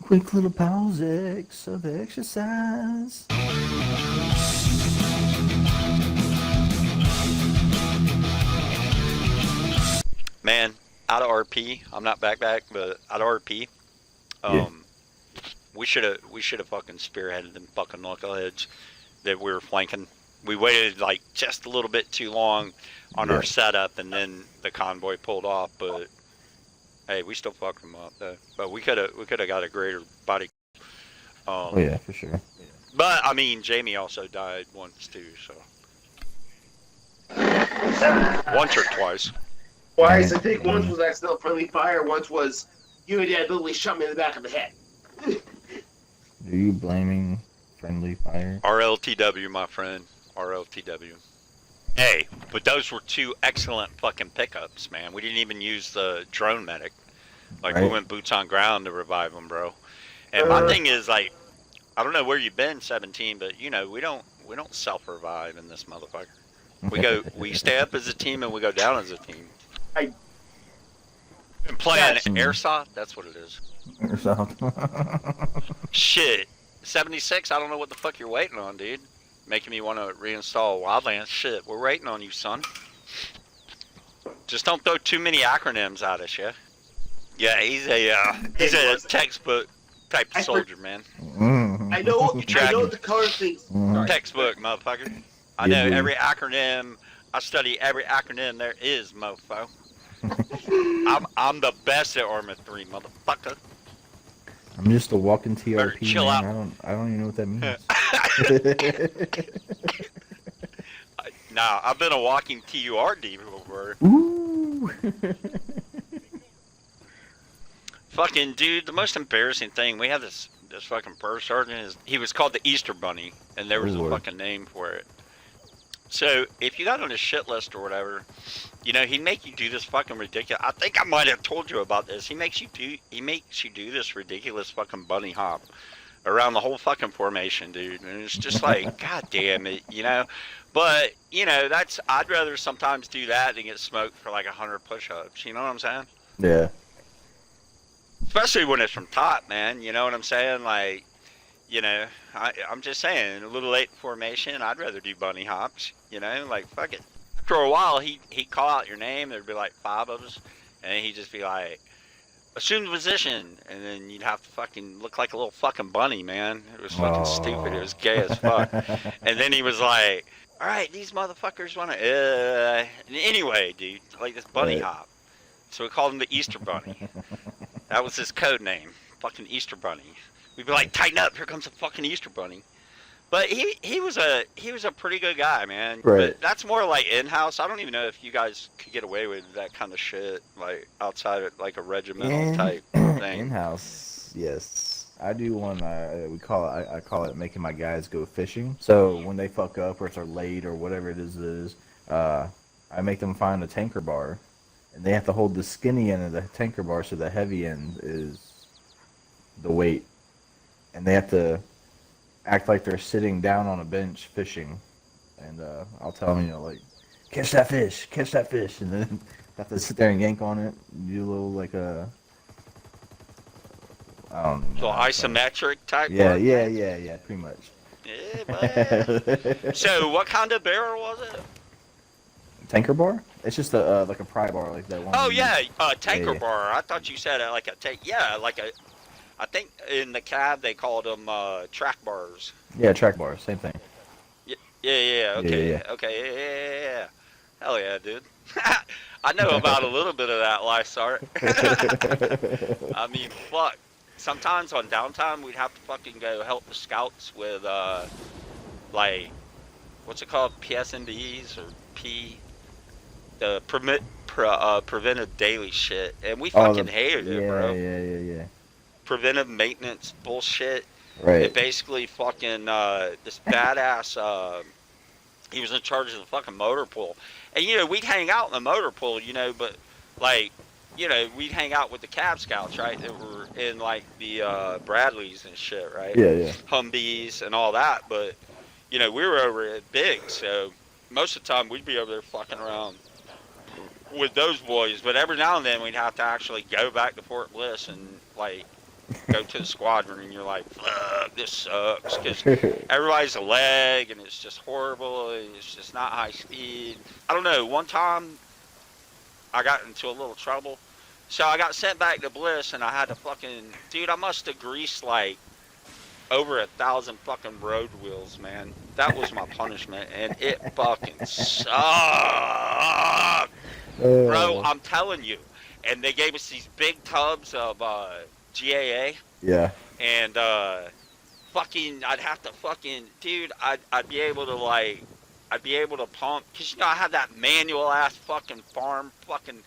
Quick little pauses of exercise. Man, out of RP, I'm not back, but out of RP, Yeah. we should have fucking spearheaded them fucking knuckleheads that we were flanking. We waited like just a little bit too long on our setup, and then the convoy pulled off. But hey, we still fucked them up though. But we could have got a greater body. Oh yeah, for sure. But I mean, Jamie also died once too, so once or twice. Twice, I think once was accidental friendly fire, once was you and Dad literally shot me in the back of the head. Are you blaming friendly fire? RLTW, my friend. RLTW. Hey, but those were two excellent fucking pickups, man. We didn't even use the drone medic. Like, we went boots on ground to revive them, bro. And my thing is, like, I don't know where you've been, 17, but, you know, we don't self-revive in this motherfucker. We stay up as a team and we go down as a team. Been playing Airsoft? That's what it is. Airsoft. Shit. 76, I don't know what the fuck you're waiting on, dude. Making me want to reinstall Wildlands. Shit, we're waiting on you, son. Just don't throw too many acronyms at us, yeah? Yeah, he's a textbook type of soldier, man. I know the color things. Textbook, motherfucker. I know every acronym. I study every acronym there is, mofo. I'm the best at Arma 3, motherfucker. I'm just a walking TRP. Chill man. out. I don't even know what that means. Nah, I've been a walking TURD before. Ooh. Fucking dude, the most embarrassing thing, we had this fucking first sergeant, he was called the Easter Bunny, and there was a fucking name for it. So, if you got on a shit list or whatever, you know, he'd make you do this fucking ridiculous, I think I might have told you about this, he makes you do this ridiculous fucking bunny hop around the whole fucking formation, dude, and it's just like, god damn it, you know, but, you know, I'd rather sometimes do that than get smoked for like 100 push-ups, you know what I'm saying? Yeah. Especially when it's from top, man, you know what I'm saying, like, you know, I'm just saying, a little late formation, I'd rather do bunny hops, you know, like, fuck it. After a while, he'd call out your name, there'd be like 5 of us, and he'd just be like, assume the position, and then you'd have to fucking look like a little fucking bunny, man. It was fucking stupid, it was gay as fuck. And then he was like, alright, these motherfuckers wanna, anyway, dude, like this bunny hop. So we called him the Easter Bunny. That was his code name, fucking Easter Bunny. We'd be like, tighten up, here comes a fucking Easter Bunny. But he was a pretty good guy, man. Right. But that's more like in-house. I don't even know if you guys could get away with that kind of shit, like outside of like a regimental type thing. In-house, yes. I do one. I call it making my guys go fishing. So when they fuck up or if they're late or whatever it is, I make them find a tanker bar, and they have to hold the skinny end of the tanker bar, so the heavy end is the weight, and they have to act like they're sitting down on a bench fishing, and I'll tell them, you know, like, catch that fish, and then have to sit there and yank on it, do a little like a, I don't know. So isometric type. Yeah, pretty much. Yeah, man. So what kind of barrel was it? Tanker bar? It's just a like a pry bar, like that one. Oh yeah, tanker bar. I thought you said like a tank. Yeah, like a. I think in the cab they called them track bars. Yeah, track bars, same thing. Yeah. Okay. Yeah. Hell yeah, dude. I know about a little bit of that life, art. I mean, fuck. Sometimes on downtime we'd have to fucking go help the scouts with like, what's it called, PSNDs or the preventive daily shit, and we fucking hated it, bro. Yeah. Preventive maintenance bullshit. Right. It basically fucking this badass he was in charge of the fucking motor pool, and you know, we'd hang out in the motor pool, you know, but like, you know, we'd hang out with the cab scouts, right, that were in like the Bradleys and shit, right? Yeah. Humvees and all that. But you know, we were over at Big, so most of the time we'd be over there fucking around with those boys, but every now and then we'd have to actually go back to Fort Bliss and like go to the squadron and you're like, fuck, this sucks. Because everybody's a leg and it's just horrible. It's just not high speed. I don't know. One time I got into a little trouble. So I got sent back to Bliss and I had to fucking, dude, I must have greased like over 1,000 fucking road wheels, man. That was my punishment and it fucking sucked. Bro, I'm telling you. And they gave us these big tubs of GAA. Yeah. And fucking, I'd have to fucking, dude, I'd be able to pump, because, you know, I had that manual ass fucking farm fucking,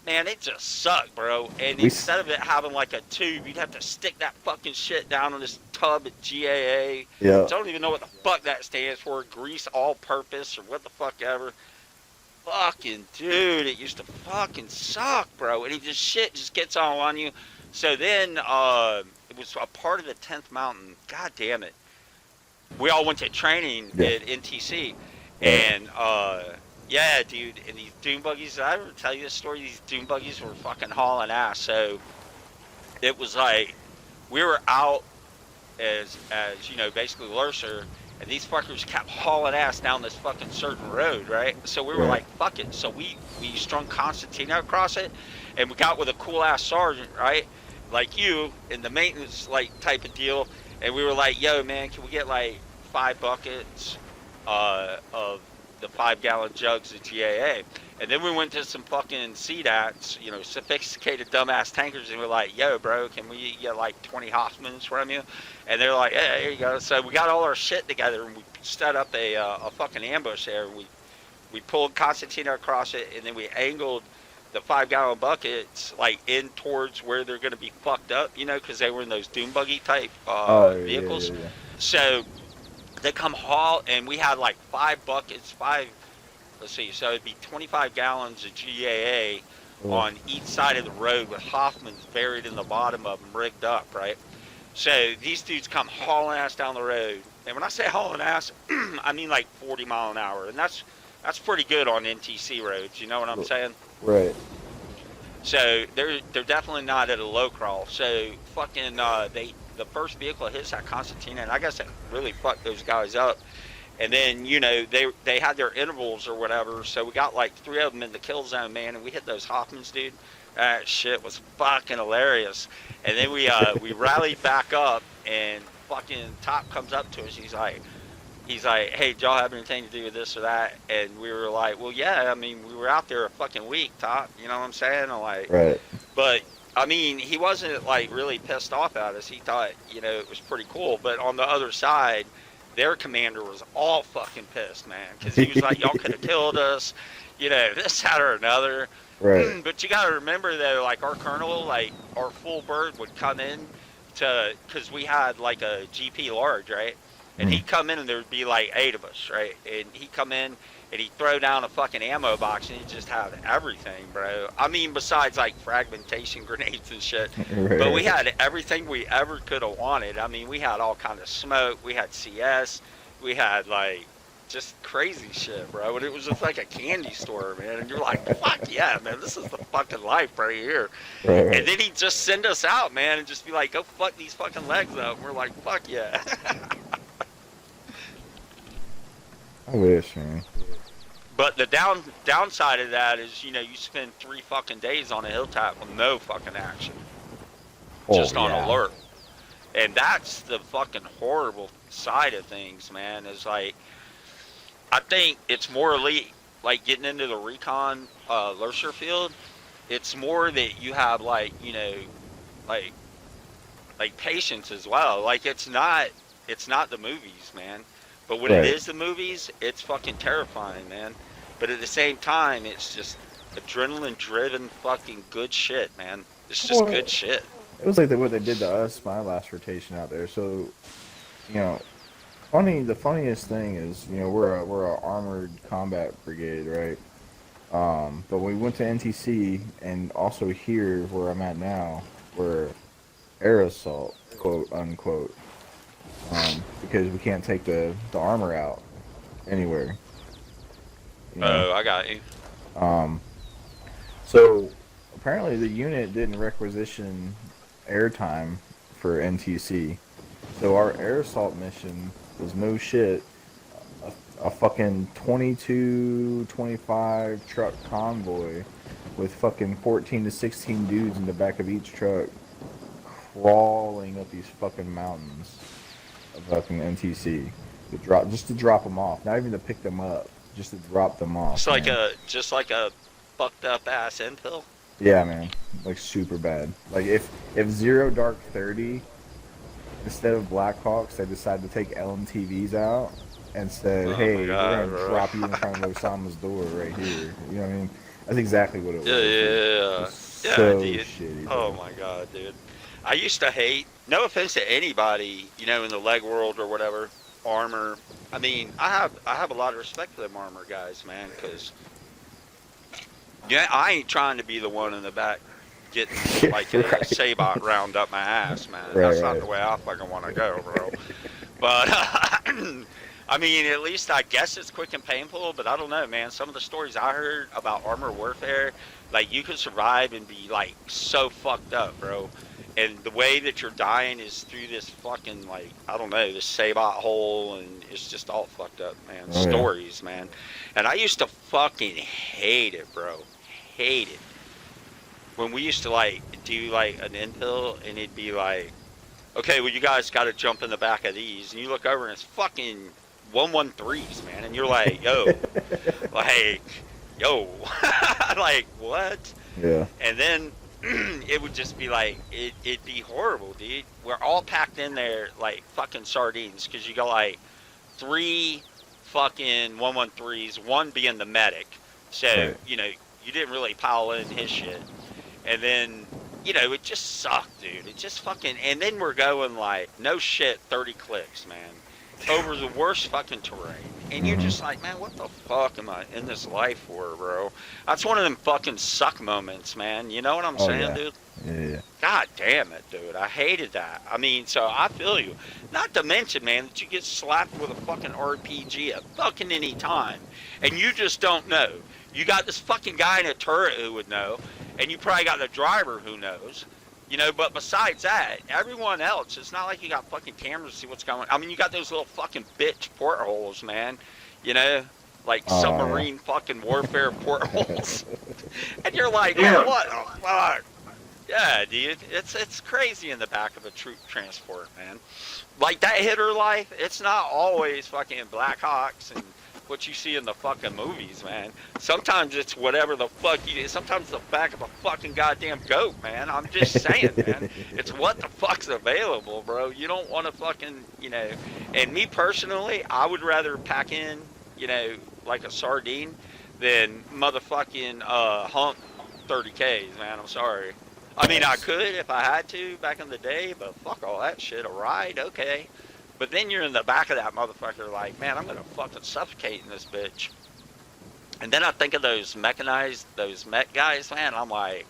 man, it just sucked, bro. And instead of it having like a tube, you'd have to stick that fucking shit down on this tub of GAA. Yeah. I don't even know what the fuck that stands for, grease all purpose or what the fuck ever. Fucking dude, it used to fucking suck, bro. And shit just gets all on you. So then it was a part of the 10th Mountain. God damn it. We all went to training at NTC. And yeah, dude, and these dune buggies, did I ever tell you this story? These dune buggies were fucking hauling ass. So it was like we were out as you know, basically lurser. And these fuckers kept hauling ass down this fucking certain road, right? So we were like, fuck it. So we strung Constantina across it, and we got with a cool ass sergeant, right? Like you, in the maintenance like type of deal. And we were like, yo, man, can we get like 5 buckets of the 5-gallon jugs of GAA? And then we went to some fucking CDATs, you know, sophisticated dumbass tankers, and we're like, yo, bro, can we get like 20 Hoffmans from you? And they're like, yeah, here you go. So we got all our shit together, and we set up a fucking ambush there. We pulled Constantina across it, and then we angled the 5-gallon buckets like in towards where they're going to be fucked up, you know, because they were in those dune buggy type vehicles. Yeah. So they come haul, and we had like 5 buckets, let's see, so it'd be 25 gallons of GAA on each side of the road with Hoffmans buried in the bottom of them, rigged up, right? So these dudes come hauling ass down the road. And when I say hauling ass, I mean like 40 mile an hour. And that's pretty good on NTC roads, you know what I'm saying? Right. So they're definitely not at a low crawl. So fucking the first vehicle hits that Constantina, and I guess that really fucked those guys up. And then, you know, they had their intervals or whatever, so we got like 3 of them in the kill zone, man, and we hit those Hoffmans, dude. That shit was fucking hilarious. And then we rallied back up, and fucking Top comes up to us. He's like, hey, did y'all have anything to do with this or that? And we were like, well, yeah, I mean, we were out there a fucking week, Top. You know what I'm saying? I'm like, right. But I mean, he wasn't like really pissed off at us. He thought, you know, it was pretty cool. But on the other side, their commander was all fucking pissed, man, because he was like, y'all could have killed us, you know, this, that, or another. Right. But you got to remember, though, like our colonel, like our full bird would come in because we had like a GP large, right? And he'd come in and there'd be like 8 of us, right? And he'd come in and he'd throw down a fucking ammo box and he'd just have everything, bro. I mean, besides like fragmentation grenades and shit. Right. But we had everything we ever could have wanted. I mean, we had all kind of smoke. We had CS. We had like just crazy shit, bro. And it was just like a candy store, man. And you're like, fuck yeah, man. This is the fucking life right here. Right. And then he'd just send us out, man, and just be like, go fuck these fucking legs up. And we're like, fuck yeah. I wish, man. But the downside of that is, you know, you spend 3 fucking days on a hilltop with no fucking action. Just on alert. And that's the fucking horrible side of things, man, is like, I think it's more elite, like getting into the recon lurcher field. It's more that you have like, you know, like patience as well. Like it's not the movies, man. But when it is the movies, it's fucking terrifying, man. But at the same time, it's just adrenaline-driven fucking good shit, man. It's just good shit. It was like what they did to us my last rotation out there. So, you know, the funniest thing is, you know, we're a armored combat brigade, right? But we went to NTC, and also here where I'm at now, we're air assault, quote unquote. Because we can't take the armor out anywhere. You know? Oh, I got you. So apparently the unit didn't requisition airtime for NTC. So our air assault mission was no shit. A fucking 22, 25 truck convoy with fucking 14 to 16 dudes in the back of each truck crawling up these fucking mountains of fucking NTC just to drop them off, not even to pick them up, just to drop them off. Just like a fucked up ass infill. Yeah, man, like super bad. Like if Zero Dark 30 instead of Blackhawks, they decided to take LMTVs out and said, "Hey, we're gonna drop you in front of Osama's door right here." You know what I mean? That's exactly what it was. Yeah. So Dude. shitty. Oh my god, dude. I used to hate. No offense to anybody, you know, in the leg world or whatever, armor. I mean, I have a lot of respect for them armor guys, man, because I ain't trying to be the one in the back getting like a Sabot round up my ass, man. That's not the way I fucking want to go, bro. But I mean, at least I guess it's quick and painful, but I don't know, man. Some of the stories I heard about armor warfare, like you could survive and be like so fucked up, bro. And the way that you're dying is through this fucking, like, I don't know, this Sabot hole, and it's just all fucked up, man. Stories, man. And I used to fucking hate it, bro. Hate it. When we used to, like, do, like, an infill, and it'd be like, okay, well, you guys got to jump in the back of these. And you look over, and it's fucking 113s, man. And you're like, yo. Like, what? Yeah. And then it would just be like, it'd be horrible, dude. We're all packed in there like fucking sardines, because you got like 3 fucking 113s, one being the medic. So, you know, you didn't really pile in his shit. And then, you know, it just sucked, dude. It just fucking, and then we're going like, no shit, 30 clicks, man, over the worst fucking terrain. And you're just like, man, what the fuck am I in this life for, bro? That's one of them fucking suck moments, man. You know what I'm saying, dude? Yeah. God damn it, dude. I hated that. I mean, so I feel you. Not to mention, man, that you get slapped with a fucking RPG at fucking any time, and you just don't know. You got this fucking guy in a turret who would know, and you probably got the driver who knows. You know, but besides that, everyone else, it's not like you got fucking cameras to see what's going on. I mean, you got those little fucking bitch portholes, man. You know, like submarine fucking warfare portholes. And you're like, man, what the fuck? Yeah, dude, it's crazy in the back of a troop transport, man. Like that hitter life, it's not always fucking Blackhawks and what you see in the fucking movies, man. Sometimes it's whatever the fuck you. Sometimes the back of a fucking goddamn goat, man. I'm just saying, man. It's what the fuck's available, bro. You don't want to fucking, you know. And me personally, I would rather pack in, you know, like a sardine than motherfucking hump 30Ks, man. I'm sorry. I mean, I could if I had to back in the day, but fuck all that shit. A ride, okay. But then you're in the back of that motherfucker like, man, I'm going to fucking suffocate in this bitch. And then I think of those mechanized, those mech guys, man. I'm like,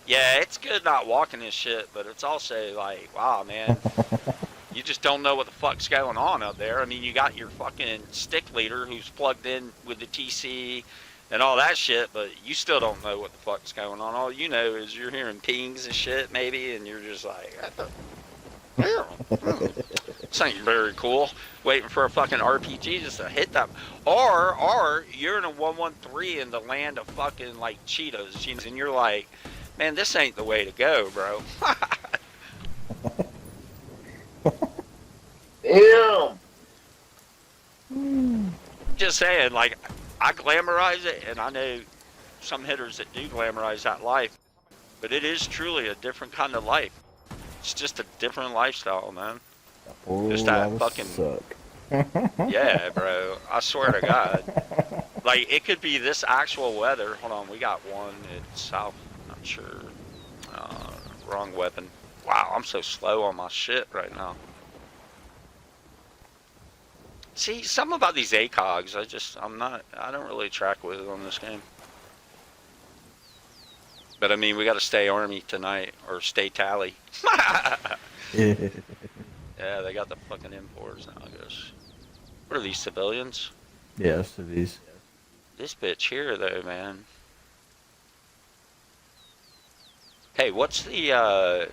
yeah, it's good not walking this shit, but it's also like, wow, man. You just don't know what the fuck's going on up there. I mean, you got your fucking stick leader who's plugged in with the TC and all that shit, but you still don't know what the fuck's going on. All you know is you're hearing pings and shit, maybe, and you're just like, this ain't very cool. Waiting for a fucking RPG just to hit them. Or you're in a 113 in the land of fucking like Cheetos, and you're like, man, this ain't the way to go, bro. Damn. Just saying, like, I glamorize it, and I know some hitters that do glamorize that life, but it is truly a different kind of life. It's just a different lifestyle, man. Just that fucking suck. Yeah, bro. I swear to God. Like, it could be this actual weather. Hold on, we got one in south. I'm sure. Wrong weapon. Wow, I'm so slow on my shit right now. See, something about these ACOGs, I don't really track with it on this game. But I mean, we got to stay Army tonight, or stay Tally. Yeah, they got the fucking M4s now, I guess. What are these, civilians? Yes, these. This bitch here, though, man. Hey, what's the,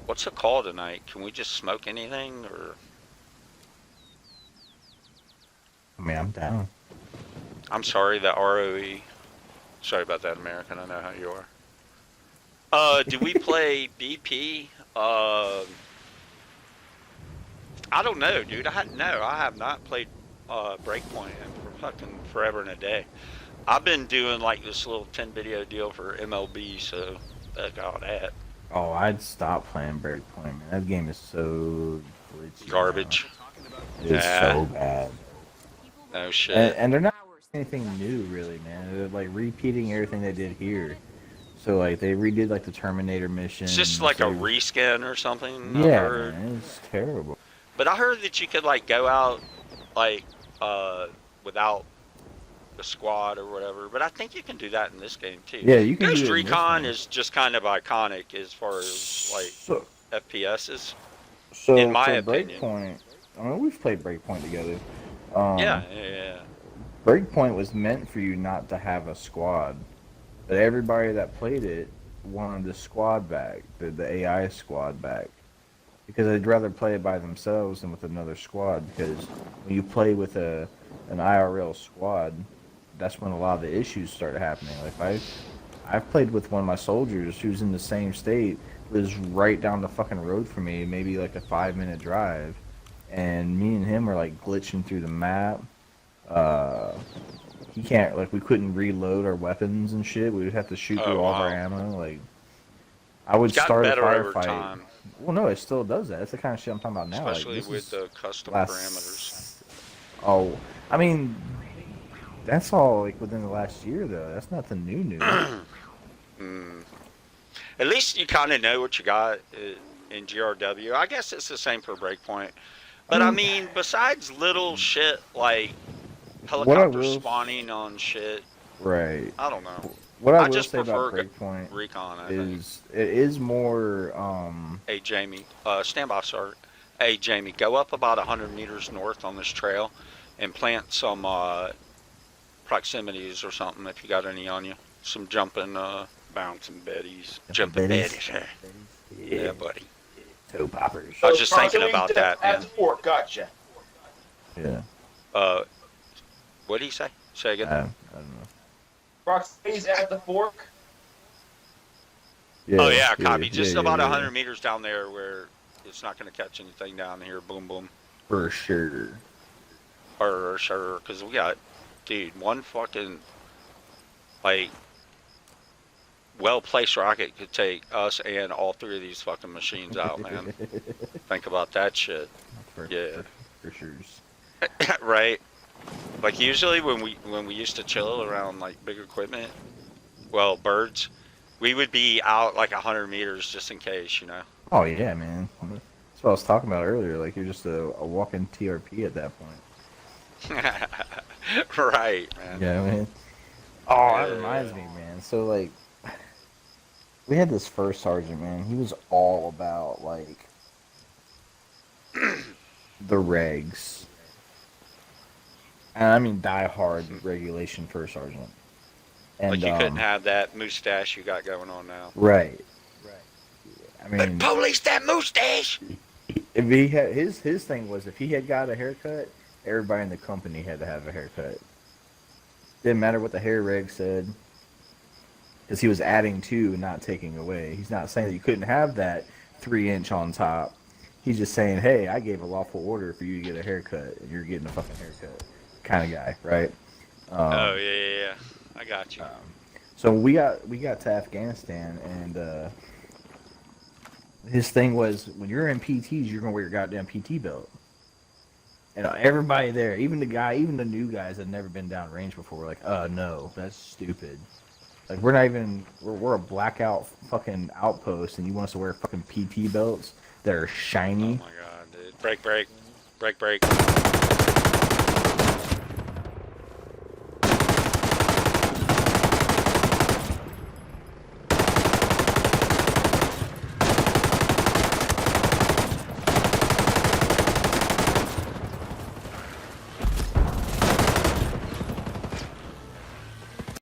What's the call tonight? Can we just smoke anything, or? I mean, I'm down. I'm sorry, that ROE. Sorry about that, American. I know how you are. Do we play BP? I don't know, dude. I have not played Breakpoint in fucking forever and a day. I've been doing like this little 10 video deal for MLB, so that's all that. Oh, I'd stop playing Breakpoint, man. That game is so glitchy. Garbage. It's so bad. No shit. And they're not anything new, really, man. They're like repeating everything they did here. So like they redid like the Terminator mission. It's just like a reskin or something. Yeah, man, it's terrible. But I heard that you could like go out like without the squad or whatever. But I think you can do that in this game too. Yeah, you can. Ghost Recon is just kind of iconic as far as like FPSs. So in my opinion. Breakpoint, I mean, we've played Breakpoint together. Yeah. Breakpoint was meant for you not to have a squad, but everybody that played it wanted the squad back, the AI squad back, because they'd rather play it by themselves than with another squad. Because when you play with an IRL squad, that's when a lot of the issues start happening. Like I've played with one of my soldiers who's in the same state, was right down the fucking road from me, maybe like a 5-minute drive, and me and him were like glitching through the map. He can't, like, we couldn't reload our weapons and shit. We would have to shoot through all of our ammo. Like, I would start a firefight. Well, no, it still does that. It's the kind of shit I'm talking about now. Especially like, with the custom parameters. Oh, I mean, that's all like within the last year, though. That's nothing new. At least you kind of know what you got in GRW. I guess it's the same for Breakpoint. But I mean, besides little shit like helicopter spawning on shit, right? I don't know. What I will just say about prefer Breakpoint Recon is it is more. Hey Jamie, stand by, sir. Hey Jamie, go up about 100 meters north on this trail and plant some proximities or something if you got any on you. Some jumping, bouncing betties. Jumping betties. Yeah, buddy. Toe poppers. I was just thinking about that, man. Fort, gotcha. Yeah. What did he say? Say again. I don't know. Proximities at the fork. Yeah, oh yeah, copy. Just about 100 meters down there where it's not going to catch anything down here. Boom, boom. For sure. For sure, because we got, dude, one fucking like well-placed rocket could take us and all three of these fucking machines out, man. Think about that shit. For sure. Right. Like usually when we used to chill around like big equipment, well, birds, we would be out like 100 meters just in case, you know. Oh yeah, man. That's what I was talking about earlier. Like you're just a walking TRP at that point. Right, man. Yeah, man. Oh, that reminds me, man. So like, we had this first sergeant, man. He was all about like the regs. And I mean die-hard regulation first sergeant. And, like you couldn't have that mustache you got going on now. Right. I mean, police that mustache. If he had his thing was if he had got a haircut, everybody in the company had to have a haircut. Didn't matter what the hair reg said, because he was adding to, not taking away. He's not saying that you couldn't have that 3-inch on top. He's just saying, hey, I gave a lawful order for you to get a haircut, and you're getting a fucking haircut, kind of guy, right? Oh yeah. I got you. So we got to Afghanistan, and his thing was when you're in PTs, you're gonna wear your goddamn PT belt. And everybody there, even the new guys that had never been down range before, were like, no, that's stupid. Like we're a blackout fucking outpost, and you want us to wear fucking PT belts that are shiny. Oh my god, dude! Break.